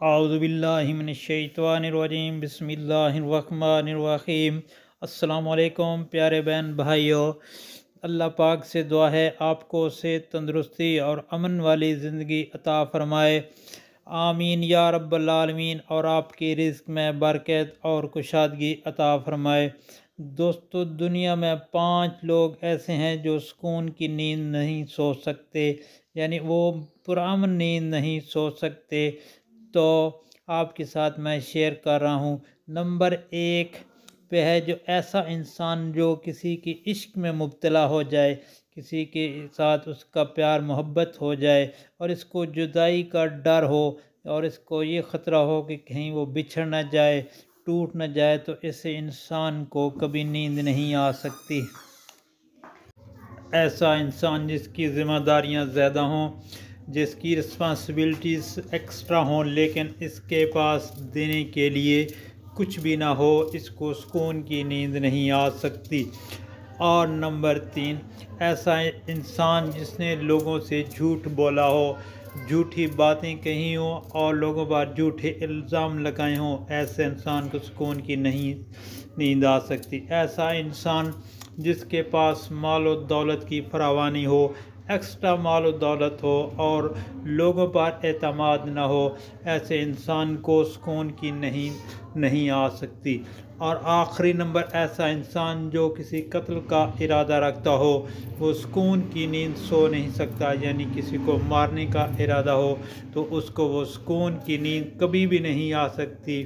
औज़ुबिल्लाहि मिनश्शैतानिर्रजीम बिस्मिल्लाहिर्रहमानिर्रहीम। अस्सलामु अलैकुम प्यारे बहन भाइयों, अल्लाह पाक से दुआ है आपको सेहत, तंदुरुस्ती और अमन वाली ज़िंदगी अता फ़रमाए। आमीन या रब्बल आलमीन। और आपकी रिज़्क़ में बरकत और कुशादगी अता फ़रमाए। दोस्तों, दुनिया में 5 लोग ऐसे हैं जो सुकून की नींद नहीं सो सकते, यानी वो पुरअमन नींद नहीं सो सकते। तो आपके साथ मैं शेयर कर रहा हूँ। नंबर 1 पे है जो ऐसा इंसान जो किसी के इश्क में मुब्तला हो जाए, किसी के साथ उसका प्यार मोहब्बत हो जाए और इसको जुदाई का डर हो और इसको ये ख़तरा हो कि कहीं वो बिछड़ न जाए, टूट न जाए, तो ऐसे इंसान को कभी नींद नहीं आ सकती। ऐसा इंसान जिसकी ज़िम्मेदारियाँ ज़्यादा हों, जिसकी रिस्पॉन्सिबिलिटीज़ एक्स्ट्रा हों, लेकिन इसके पास देने के लिए कुछ भी ना हो, इसको सुकून की नींद नहीं आ सकती। और नंबर 3, ऐसा इंसान जिसने लोगों से झूठ बोला हो, झूठी बातें कही हों और लोगों पर झूठे इल्ज़ाम लगाए हों, ऐसे इंसान को सुकून की नहीं नींद आ सकती। ऐसा इंसान जिसके पास माल और दौलत की फरावानी हो, एक्स्ट्रा माल और दौलत हो और लोगों पर एतमाद न हो, ऐसे इंसान को सुकून की नहीं आ सकती। और आखिरी नंबर, ऐसा इंसान जो किसी कत्ल का इरादा रखता हो, वो सुकून की नींद सो नहीं सकता, यानी किसी को मारने का इरादा हो तो उसको वो सुकून की नींद कभी भी नहीं आ सकती।